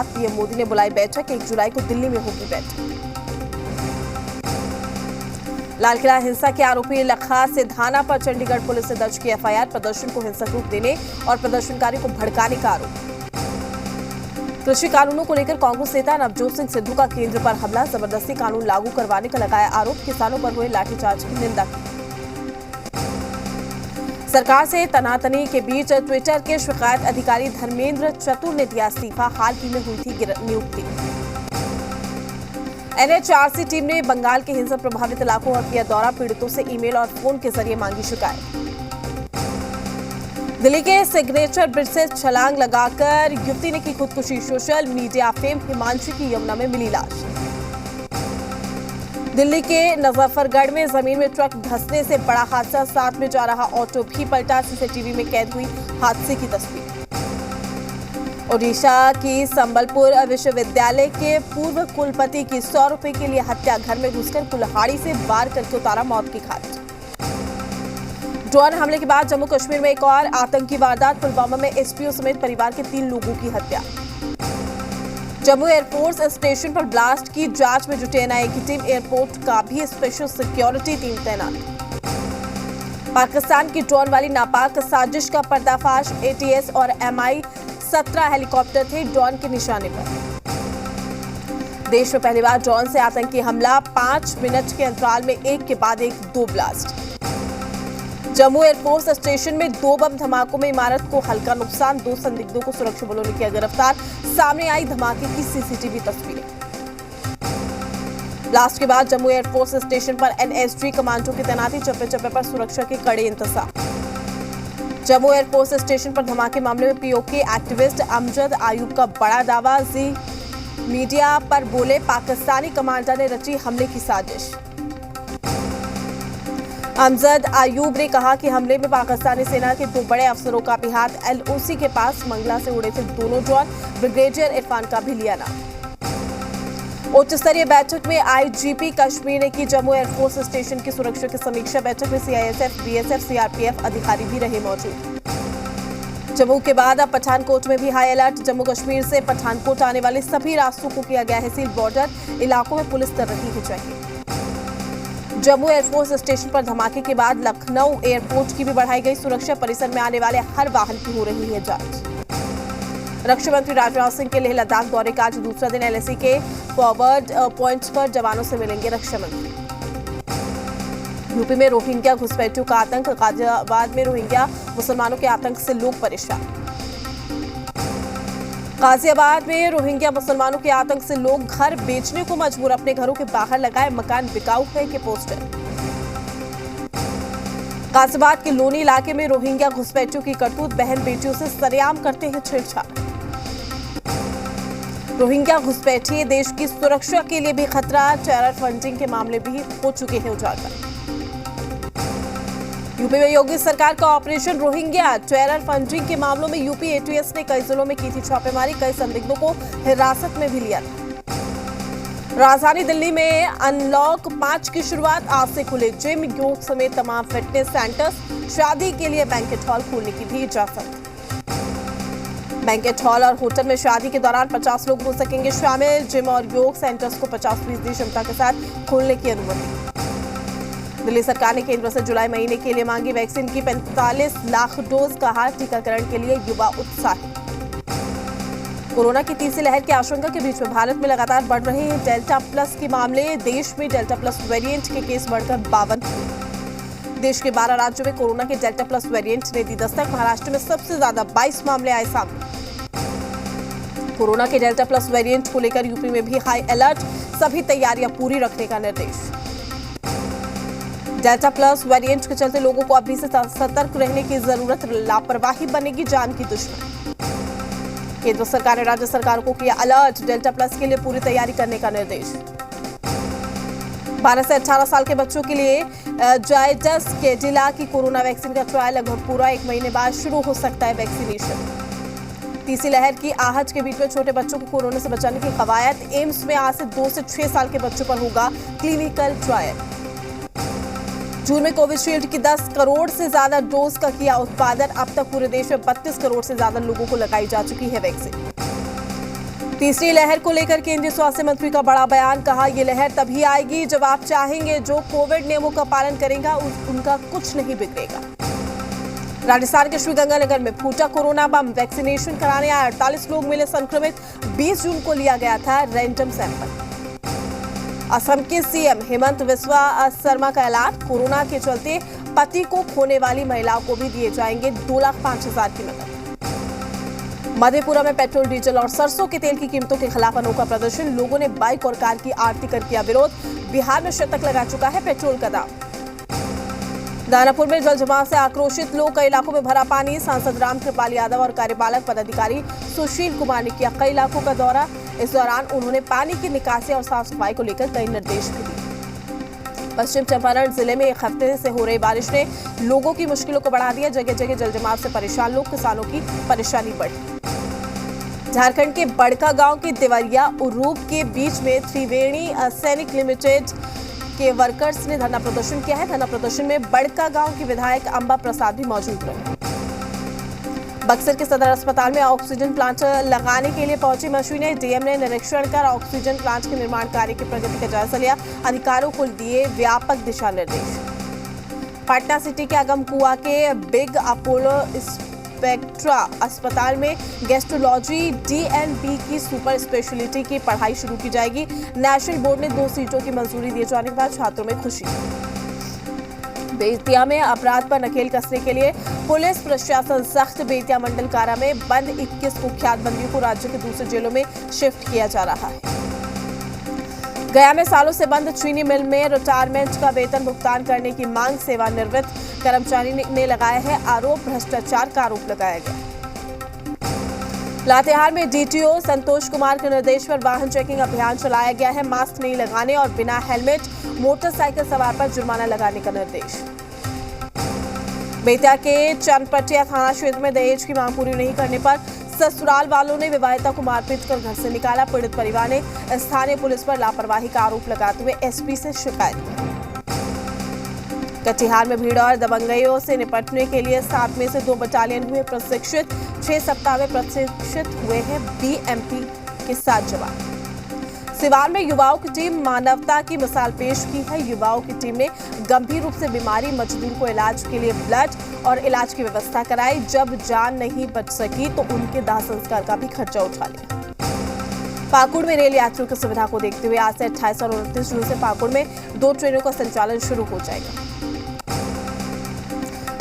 साथ पीएम मोदी ने बुलाई बैठक। 1 जुलाई को दिल्ली में होगी बैठक। लाल किला हिंसा के आरोपी लखा सिधाना पर चंडीगढ़ पुलिस ने दर्ज की एफआईआर। प्रदर्शन को हिंसक रूप देने और प्रदर्शनकारी को भड़काने का आरोप। कृषि कानूनों को लेकर कांग्रेस नेता नवजोत सिंह सिद्धू का केंद्र पर हमला। जबरदस्ती कानून लागू करवाने का लगाया आरोप। किसानों पर हुए लाठीचार्ज की निंदा की। सरकार से तनातनी के बीच ट्विटर के शिकायत अधिकारी धर्मेंद्र चतुर ने दिया इस्तीफा। हाल ही में हुई थी नियुक्ति। एनएचआरसी टीम ने बंगाल के हिंसा प्रभावित इलाकों का किया दौरा। पीड़ितों से ईमेल और फोन के जरिए मांगी शिकायत। दिल्ली के सिग्नेचर ब्रिज से छलांग लगाकर युवती ने की खुदकुशी। सोशल मीडिया फेम हिमांशी की यमुना में मिली लाश। दिल्ली के नजफरगढ़ में जमीन में ट्रक धंसने से बड़ा हादसा। साथ में जा रहा ऑटो भी पलटा। सीसीटीवी में कैद हुई हादसे की तस्वीर। ओडिशा की संबलपुर विश्वविद्यालय के पूर्व कुलपति की 100 रुपए के लिए हत्या। घर में घुसकर कुल्हाड़ी से वार करके उतारा मौत की घाट। ड्रोन हमले के बाद जम्मू कश्मीर में एक और आतंकी वारदात। पुलवामा में एसपीओ समेत परिवार के 3 लोगों की हत्या। जम्मू एयरफोर्स स्टेशन पर ब्लास्ट की जांच में जुटे एनआईए की टीम। एयरपोर्ट का भी स्पेशल सिक्योरिटी टीम तैनात। पाकिस्तान की ड्रोन वाली नापाक साजिश का पर्दाफाश। एटीएस और MI-17 हेलीकॉप्टर थे ड्रोन के निशाने पर। देश में पहली बार ड्रोन से आतंकी हमला। 5 मिनट के अंतराल में एक के बाद एक 2 ब्लास्ट। जम्मू एयरफोर्स स्टेशन में 2 बम धमाकों में इमारत को हल्का नुकसान। 2 संदिग्धों को सुरक्षा बलों ने किया गिरफ्तार। सामने आई धमाके की सीसीटीवी तस्वीरें। ब्लास्ट के बाद जम्मू एयरफोर्स स्टेशन पर NSG कमांडो की तैनाती। चप्पे चप्पे पर सुरक्षा के कड़े इंतजाम। जम्मू एयरफोर्स स्टेशन पर धमाके मामले में POK एक्टिविस्ट अमजद आयूब का बड़ा दावा। जी मीडिया पर बोले पाकिस्तानी कमांडर ने रची हमले की साजिश। अमजद आयूब ने कहा कि हमले में पाकिस्तानी सेना के 2 बड़े अफसरों का भी हाथ। LOC के पास मंगला से उड़े थे दोनों ड्रोन। ब्रिगेडियर इरफान का भी लिया नाम। उच्च स्तरीय बैठक में IGP कश्मीर ने की जम्मू एयरफोर्स स्टेशन की सुरक्षा की समीक्षा। बैठक में CISF, BSF, CRPF अधिकारी भी रहे मौजूद। जम्मू के बाद अब पठानकोट में भी हाई अलर्ट। जम्मू कश्मीर से पठानकोट आने वाले सभी रास्तों को किया गया है सील। बॉर्डर इलाकों में पुलिस कर रही है चेकिंग। जम्मू एयरफोर्स स्टेशन पर धमाके के बाद लखनऊ एयरपोर्ट की भी बढ़ाई गई सुरक्षा। परिसर में आने वाले हर वाहन की हो रही है जांच। रक्षा मंत्री राजनाथ सिंह के लेह लद्दाख दौरे का आज दूसरा दिन। LAC के फॉरवर्ड पॉइंट्स पर जवानों से मिलेंगे रक्षा मंत्री। यूपी में रोहिंग्या घुसपैठियों का आतंक। गाजियाबाद में रोहिंग्या मुसलमानों के आतंक से लोग परेशान। गाजियाबाद में रोहिंग्या मुसलमानों के आतंक से लोग घर बेचने को मजबूर। अपने घरों के बाहर लगाए मकान बिकाऊ है के पोस्टर। गाजियाबाद के लोनी इलाके में रोहिंग्या घुसपैठियों की करतूत। बहन बेटियों से सरेआम करते हैं छेड़छाड़। रोहिंग्या घुसपैठिए देश की सुरक्षा के लिए भी खतरा। टेरर फंडिंग के मामले भी हो चुके हैं उजागर। यूपी में योगी सरकार का ऑपरेशन रोहिंग्या। टेरर फंडिंग के मामलों में यूपी ATS ने कई जिलों में की थी छापेमारी। कई संदिग्धों को हिरासत में भी लिया था। राजधानी दिल्ली में अनलॉक 5 की शुरुआत आज से खुले। जिम, योग समेत तमाम फिटनेस सेंटर्स। शादी के लिए बैंकेट हॉल खोलने की भी इजाजत। बैंकेट हॉल और होटल में शादी के दौरान 50 लोग हो सकेंगे शामिल। जिम और योग सेंटर्स को 50% क्षमता के साथ खोलने की अनुमति। दिल्ली सरकार ने केंद्र से जुलाई महीने के लिए मांगी वैक्सीन की 45 लाख डोज। कहा टीकाकरण के लिए युवा उत्साहित। कोरोना की तीसरी लहर की आशंका के बीच में भारत में लगातार बढ़ रहे हैं डेल्टा प्लस के मामले। देश में डेल्टा प्लस वेरिएंट के केस बढ़कर 52 हुए। देश के 12 राज्यों में कोरोना के डेल्टा प्लस वेरिएंट ने दी दस्तक। महाराष्ट्र में सबसे ज्यादा 22 मामले आए सामने। कोरोना के डेल्टा प्लस वेरिएंट को लेकर यूपी में भी हाई अलर्ट। सभी तैयारियां पूरी रखने का निर्देश। डेल्टा प्लस वेरिएंट के चलते लोगों को अभी से सतर्क रहने की जरूरत। लापरवाही बनेगी जान की दुश्मन। केंद्र सरकार ने राज्य सरकार को किया अलर्ट। डेल्टा प्लस के लिए पूरी तैयारी करने का निर्देश। 12 से 18 साल के बच्चों के लिए जायडस कैडिला की कोरोना वैक्सीन का ट्रायल लगभग पूरा 1 महीने बाद शुरू हो सकता है वैक्सीनेशन। तीसरी लहर की आहट के बीच में छोटे बच्चों को कोरोना से बचाने की कवायद। एम्स में आज से 2 से 6 साल के बच्चों पर होगा क्लिनिकल ट्रायल। जून में कोविशील्ड की 10 करोड़ से ज्यादा डोज का किया उत्पादन। अब तक पूरे देश में 32 करोड़ से ज्यादा लोगों को लगाई जा चुकी है वैक्सीन। तीसरी लहर को लेकर केंद्रीय स्वास्थ्य मंत्री का बड़ा बयान। कहा, ये लहर तभी आएगी जब आप चाहेंगे। जो कोविड नियमों का पालन करेगा उनका कुछ नहीं बिगड़ेगा। राजस्थान के श्रीगंगानगर में फूटा कोरोना बम। वैक्सीनेशन कराने आए 48 लोग मिले संक्रमित। 20 जून को लिया गया था रैंडम सैंपल। असम के सीएम हेमंत बिस्वा शर्मा का ऐलान। कोरोना के चलते पति को खोने वाली महिलाओं को भी दिए जाएंगे 2,05,000 की मदद। मधेपुरा में पेट्रोल, डीजल और सरसों के तेल की कीमतों के खिलाफ अनोखा प्रदर्शन। लोगों ने बाइक और कार की आरती कर किया विरोध। बिहार में शतक लगा चुका है पेट्रोल का दाम। दानापुर में जल जमाव से आक्रोशित लोग। कई इलाकों में भरा पानी। सांसद रामकृपाल यादव और कार्यपालक पदाधिकारी सुशील कुमार ने किया कई इलाकों का दौरा। इस दौरान उन्होंने पानी की निकासी और साफ सफाई को लेकर कई निर्देश भी दिए। पश्चिम चंपारण जिले में एक हफ्ते से हो रही बारिश ने लोगों की मुश्किलों को बढ़ा दिया। जगह जगह जल जमाव से परेशान लोग। किसानों की परेशानी बढ़ी। झारखंड के बड़का गांव के देवरिया उरूप के बीच में त्रिवेणी सैनिक लिमिटेड के वर्कर्स ने धरना प्रदर्शन किया है। धरना प्रदर्शन में बड़का गांव की विधायक अंबा प्रसाद भी मौजूद रहे। बक्सर के सदर अस्पताल में ऑक्सीजन प्लांट लगाने के लिए पहुंची मशीनें। डीएम ने निरीक्षण कर ऑक्सीजन प्लांट के निर्माण कार्य की प्रगति का जायजा लिया। अधिकारियों को दिए व्यापक दिशा निर्देश। पटना सिटी के अगमकुआ के बिग अपोलो स्पेक्ट्रा अस्पताल में गैस्ट्रोलॉजी डीएनबी की सुपर स्पेशलिटी की पढ़ाई शुरू की जाएगी। नेशनल बोर्ड ने 2 सीटों की मंजूरी दिए जाने के बाद छात्रों में खुशी। बेतिया में अपराध पर नकेल कसने के लिए पुलिस प्रशासन सख्त। बेतिया मंडल कारा में बंद 21 कुख्यात बंदियों को राज्य के दूसरे जेलों में शिफ्ट किया जा रहा है। गया में सालों से बंद चीनी मिल में रिटायरमेंट का वेतन भुगतान करने की मांग। सेवानिवृत्त कर्मचारी ने लगाया है आरोप। भ्रष्टाचार का आरोप लगाया गया। लातेहार में डीटीओ संतोष कुमार के निर्देश पर वाहन चेकिंग अभियान चलाया गया है। मास्क नहीं लगाने और बिना हेलमेट मोटरसाइकिल सवार पर जुर्माना लगाने का निर्देश। बेतिया के चनपटिया थाना क्षेत्र में दहेज की मांग पूरी नहीं करने पर ससुराल वालों ने विवाहिता को मारपीट कर घर से निकाला। पीड़ित परिवार ने स्थानीय पुलिस पर लापरवाही का आरोप लगाते हुए एसपी से शिकायत की। कटिहार में भीड़ और दबंगइयों से निपटने के लिए 7 में से 2 बटालियन हुए प्रशिक्षित। 6 सप्ताह में प्रशिक्षित हुए हैं बीएमपी के 7 जवान। सिवान में युवाओं की टीम मानवता की मिसाल पेश की है। युवाओं की टीम ने गंभीर रूप से बीमारी मजदूर को इलाज के लिए ब्लड और इलाज की व्यवस्था कराई। जब जान नहीं बच सकी तो उनके दाह संस्कार का भी खर्चा उठा लिया। पाकुड़ में रेल यात्रियों की सुविधा को देखते हुए आज से 28 और 29 जून से पाकुड़ में 2 ट्रेनों का संचालन शुरू हो जाएगा।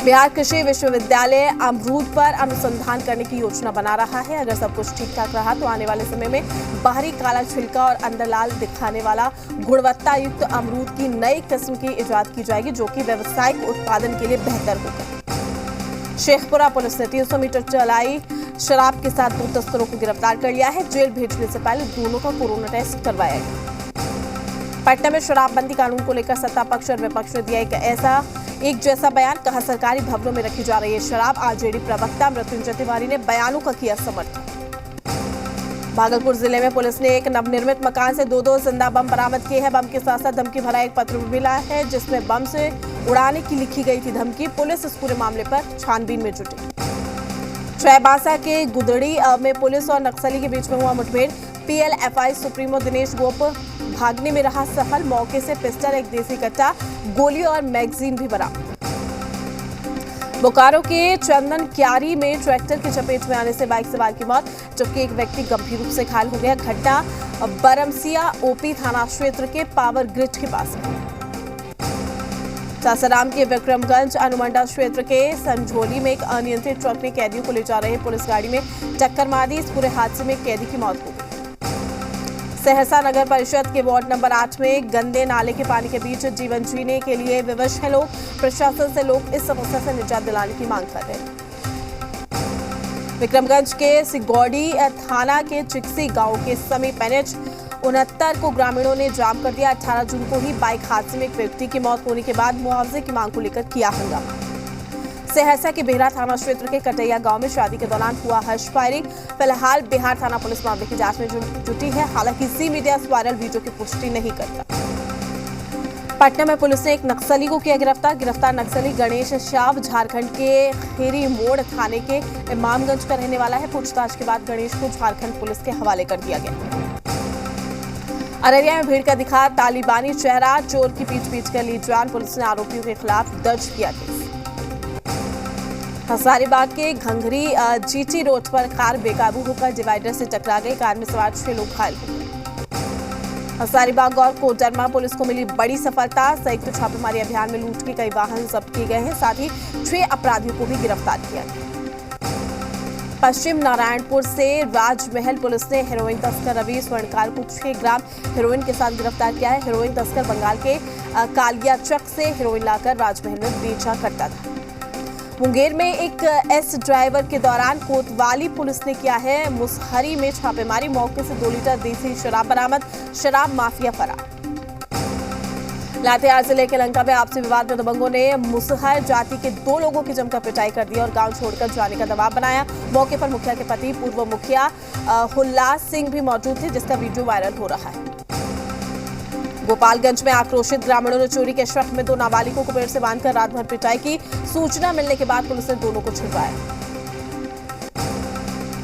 बिहार कृषि विश्वविद्यालय अमरूद पर अनुसंधान करने की योजना बना रहा है। अगर सब कुछ ठीक ठाक रहा तो आने वाले समय में बाहरी काला छिलका और अंदर लाल दिखाने वाला गुणवत्ता युक्त अमरूद की नई किस्म की इजाद की जाएगी, जो कि व्यावसायिक उत्पादन के लिए बेहतर होगा। शेखपुरा पुलिस ने 300 मीटर चलाई शराब के साथ 2 तस्करों को गिरफ्तार कर लिया है। जेल भेजने से पहले दोनों का कोरोना टेस्ट करवाया गया। पटना में शराबबंदी कानून को लेकर सत्ता पक्ष और विपक्ष ने दिया एक जैसा बयान। कहा, सरकारी भवनों में रखी जा रही है शराब। आरजेडी प्रवक्ता मृत्युंजय तिवारी ने बयानों का किया समर्थन। भागलपुर जिले में पुलिस ने एक नवनिर्मित मकान से 2 जिंदा बम बरामद किए हैं। बम के साथ साथ धमकी भरा एक पत्र भी मिला है, जिसमें बम से उड़ाने की लिखी गई थी धमकी। पुलिस इस पूरे मामले पर छानबीन में जुटी। चाईबासा के गुदड़ी में पुलिस और नक्सली के बीच में हुआ मुठभेड़। पीएलएफआई सुप्रीमो दिनेश गोप भागने में रहा सफल। मौके से पिस्टल, एक देसी कट्टा, गोली और मैगजीन भी बरामद। बोकारो के चंदन क्यारी में ट्रैक्टर की चपेट में आने से बाइक सवार की मौत, जबकि एक व्यक्ति गंभीर रूप से घायल हो गया। घटना बरमसिया ओपी थाना क्षेत्र के पावर ग्रिड के पास। सासाराम के विक्रमगंज अनुमंडल क्षेत्र के संझोली में एक अनियंत्रित ट्रक ने कैदियों को ले जा रहे पुलिस गाड़ी में टक्कर मार दी। इस पूरे हादसे में कैदी की मौत हो गई। सहरसा नगर परिषद के वार्ड नंबर 8 में गंदे नाले के पानी के बीच जीवन जीने के लिए विवश है लोग। प्रशासन से लोग इस समस्या से निजात दिलाने की मांग कर रहे हैं। विक्रमगंज के सिगौड़ी थाना के चिक्सी गांव के समीप NH 69 को ग्रामीणों ने जाम कर दिया। 18 जून को ही बाइक हादसे में एक व्यक्ति की मौत होने के बाद मुआवजे की मांग को लेकर किया हंगामा। सहरसा के बेहरा थाना क्षेत्र के कटैया गांव में शादी के दौरान हुआ हर्ष फायरिंग। फिलहाल बिहार थाना पुलिस मामले की जांच में जुटी है। हालांकि सी मीडिया वायरल वीडियो की पुष्टि नहीं करता। पटना में पुलिस ने एक नक्सली को किया गिरफ्तार नक्सली गणेश श्याम झारखंड के खीरी मोड़ थाने के इमामगंज का रहने वाला है। पूछताछ के बाद गणेश को झारखंड पुलिस के हवाले कर दिया गया। अररिया में भीड़ का दिखा तालिबानी चेहरा, चोर की पीट कर ली जान, पुलिस ने आरोपियों के खिलाफ दर्ज किया केस। हजारीबाग के घंघरी जीटी रोड पर कार बेकाबू होकर डिवाइडर से टकरा गई। कार में सवार 6 लोग घायल हो गए। हजारीबाग और कोडरमा पुलिस को मिली बड़ी सफलता। संयुक्त छापेमारी अभियान में लूट के कई वाहन जब्त किए गए हैं। साथ ही 6 अपराधियों को भी गिरफ्तार किया गया। पश्चिम नारायणपुर से राजमहल पुलिस ने हेरोइन तस्कर रवि स्वर्णकार को 6 ग्राम हेरोइन के साथ गिरफ्तार किया है। हेरोइन तस्कर बंगाल के कालियाचक से हेरोइन लाकर राजमहल में बेचा करता था। मुंगेर में एक एस ड्राइवर के दौरान कोतवाली पुलिस ने किया है मुसहरी में छापेमारी। मौके से 2 लीटर देसी शराब बरामद, शराब माफिया फरार। लातेहार जिले के लंका में आपसी विवाद में दबंगों ने मुसहर जाति के 2 लोगों की जमकर पिटाई कर दी और गांव छोड़कर जाने का दबाव बनाया। मौके पर मुखिया के पति पूर्व मुखिया हुल्लास सिंह भी मौजूद थे, जिसका वीडियो वायरल हो रहा है। गोपालगंज में आक्रोशित ग्रामीणों ने चोरी के शक में 2 नाबालिगों को पेड़ से बांधकर रात भर पिटाई की। सूचना मिलने के बाद पुलिस ने दोनों को छुड़वाया।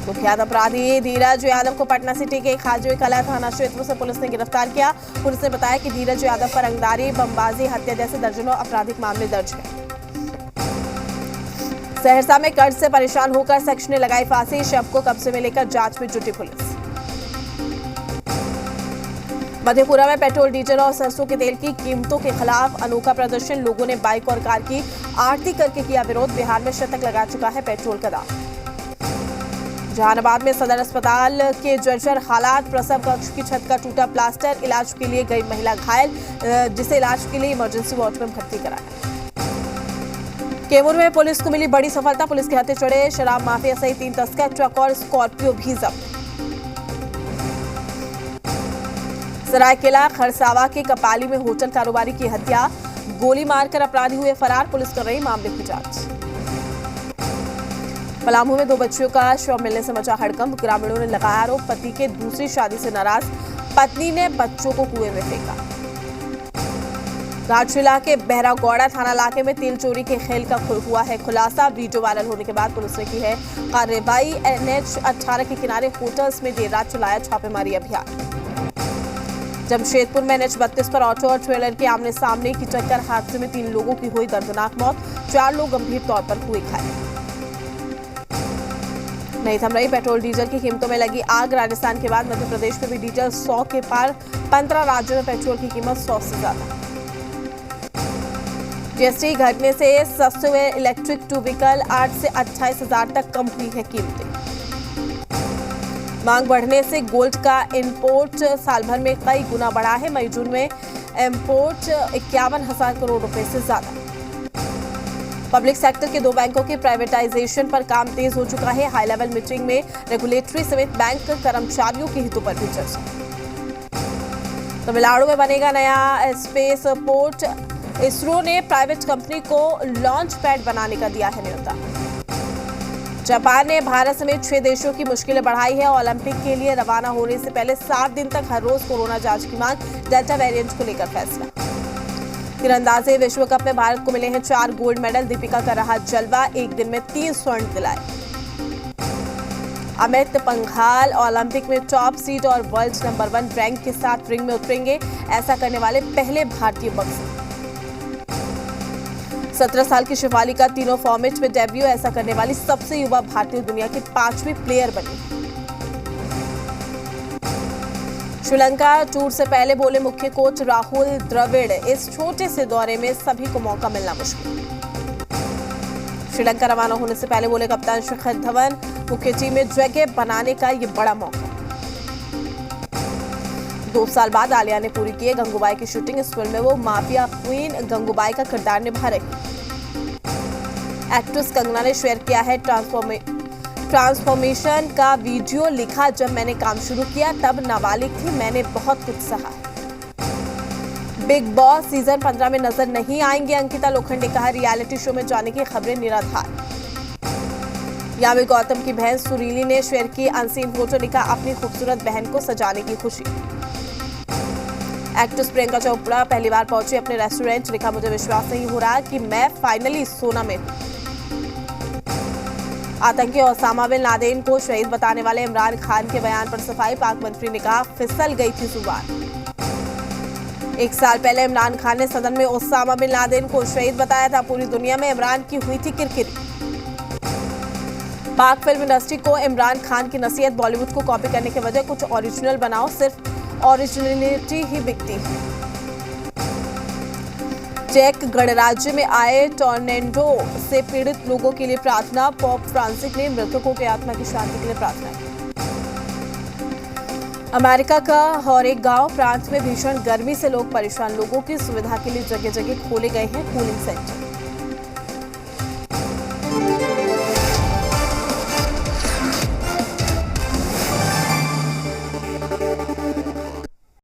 कुख्यात अपराधी धीरज यादव को पटना सिटी के खाजोई कला थाना क्षेत्र से पुलिस ने गिरफ्तार किया। पुलिस ने बताया कि धीरज यादव पर रंगदारी, बमबाजी, हत्या जैसे दर्जनों आपराधिक मामले दर्ज हैं। सहरसा में कर्ज से परेशान होकर शख्स ने लगाई फांसी। शव को कब्जे में लेकर जांच में जुटी पुलिस। मधेपुरा में पेट्रोल, डीजल और सरसों के तेल की कीमतों के खिलाफ अनोखा प्रदर्शन। लोगों ने बाइक और कार की आरती करके किया विरोध। बिहार में शतक लगा चुका है पेट्रोल का दाम। जहानाबाद में सदर अस्पताल के जर्जर हालात, प्रसव कक्ष की छत का टूटा प्लास्टर, इलाज के लिए गई महिला घायल, जिसे इलाज के लिए इमरजेंसी वार्ड में भर्ती कराया। कैमूर में पुलिस को मिली बड़ी सफलता। पुलिस के हत्थे चढ़े शराब माफिया सहित 3 तस्कर, ट्रक और स्कॉर्पियो भी जब्त। सरायकेला खरसावा के कपाली में होटल कारोबारी की हत्या, गोली मारकर अपराधी हुए फरार। पुलिस कर रही मामले की जांच। पलामू में 2 बच्चियों का शव मिलने से मचा हड़कंप। ग्रामीणों ने लगाया आरोप, पति के दूसरी शादी से नाराज पत्नी ने बच्चों को कुएं में फेंका। राजशिला के बहरागौड़ा थाना इलाके में तेल चोरी के खेल का हुआ है खुलासा। वीडियो वायरल होने के बाद पुलिस ने की है कार्रवाई। NH 18 के किनारे होटल्स में देर रात चलाया छापेमारी अभियान। जमशेदपुर में NH 32 पर ऑटो और ट्रेलर के आमने सामने की टक्कर, हादसे में 3 लोगों की हुई दर्दनाक मौत, 4 लोग गंभीर तौर पर हुए घायल। नहीं थम रही पेट्रोल डीजल की कीमतों में लगी आग। राजस्थान के बाद मध्य प्रदेश में भी डीजल 100 के पार। 15 राज्यों में पेट्रोल की कीमत 100 से ज्यादा। जीएसटी घटने से सस्ते हुए इलेक्ट्रिक 2 व्हीकल 8 से 28,000 तक कम हुई है कीमतें। मांग बढ़ने से गोल्ड का इंपोर्ट साल भर में कई गुना बढ़ा है। मई जून में इंपोर्ट 51,000 करोड़ रुपए से ज्यादा। पब्लिक सेक्टर के 2 बैंकों के प्राइवेटाइजेशन पर काम तेज हो चुका है। हाई लेवल मीटिंग में रेगुलेटरी समेत बैंक कर्मचारियों के हितों पर भी चर्चा। तमिलनाडु में बनेगा नया स्पेस पोर्ट। इसरो ने प्राइवेट कंपनी को लॉन्च पैड बनाने का दिया है न्योता। जापान ने भारत समेत 6 देशों की मुश्किलें बढ़ाई है। ओलंपिक के लिए रवाना होने से पहले 7 दिन तक हर रोज कोरोना जांच की मांग। डेल्टा वेरिएंट को लेकर फैसला। तीरंदाजी विश्व कप में भारत को मिले हैं 4 गोल्ड मेडल। दीपिका का रहा जलवा, एक दिन में 3 स्वर्ण दिलाए। अमित पंघाल ओलंपिक में टॉप सीड और वर्ल्ड नंबर 1 रैंक के साथ रिंग में उतरेंगे। ऐसा करने वाले पहले भारतीय बॉक्सर। 17 साल की शिवाली का तीनों फॉर्मेट में डेब्यू। ऐसा करने वाली सबसे युवा भारतीय दुनिया की 5वीं प्लेयर बनी। श्रीलंका टूर से पहले बोले मुख्य कोच राहुल द्रविड़, इस छोटे से दौरे में सभी को मौका मिलना मुश्किल। श्रीलंका रवाना होने से पहले बोले कप्तान शिखर धवन, मुख्य टीम में जगह बनाने का ये बड़ा मौका। 2 साल बाद आलिया ने पूरी की है गंगूबाई की शूटिंग। इस फिल्म में वो माफिया क्वीन गंगूबाई का किरदार निभा रही। एक्ट्रेस कंगना ने शेयर किया है ट्रांसफॉर्मेशन का वीडियो। लिखा, जब मैंने काम शुरू किया तब नाबालिग थी, मैंने बहुत कुछ सहा। बिग बॉस सीजन 15 में नजर नहीं आएंगे अंकिता लोखंडे, कहा रियलिटी शो में जाने की खबरें निराधार। यामी गौतम की बहन सुरीली ने शेयर की अनसीन फोटो। लिखा, अपनी खूबसूरत बहन को सजाने की खुशी। एक्ट्रेस प्रियंका चोपड़ा पहली बार पहुंची अपने रेस्टोरेंट। लिखा, मुझे विश्वास नहीं हो रहा कि मैं फाइनली सोना में हूं। आतंकी ओसामा बिन लादेन को शहीद बताने वाले इमरान खान के बयान पर सफाई। पाक मंत्री ने कहा, फिसल गई थी जुबान। 1 साल पहले इमरान खान ने सदन में ओसामा बिन लादेन को शहीद बताया था। पूरी दुनिया में इमरान की हुई थी किरकिरी। पाक फिल्म इंडस्ट्री को इमरान खान की नसीहत, बॉलीवुड को कॉपी करने की वजह कुछ ओरिजिनल बनाओ, सिर्फ ओरिजिनलिटी ही बिकती है। चेक गणराज्य में आए टॉर्नेडो से पीड़ित लोगों के लिए प्रार्थना। पोप फ्रांसिस ने मृतकों की आत्मा की शांति के लिए प्रार्थना की। अमेरिका का हॉरेक गांव प्रांत में भीषण गर्मी से लोग परेशान। लोगों की सुविधा के लिए जगह जगह खोले गए हैं कूलिंग सेंटर।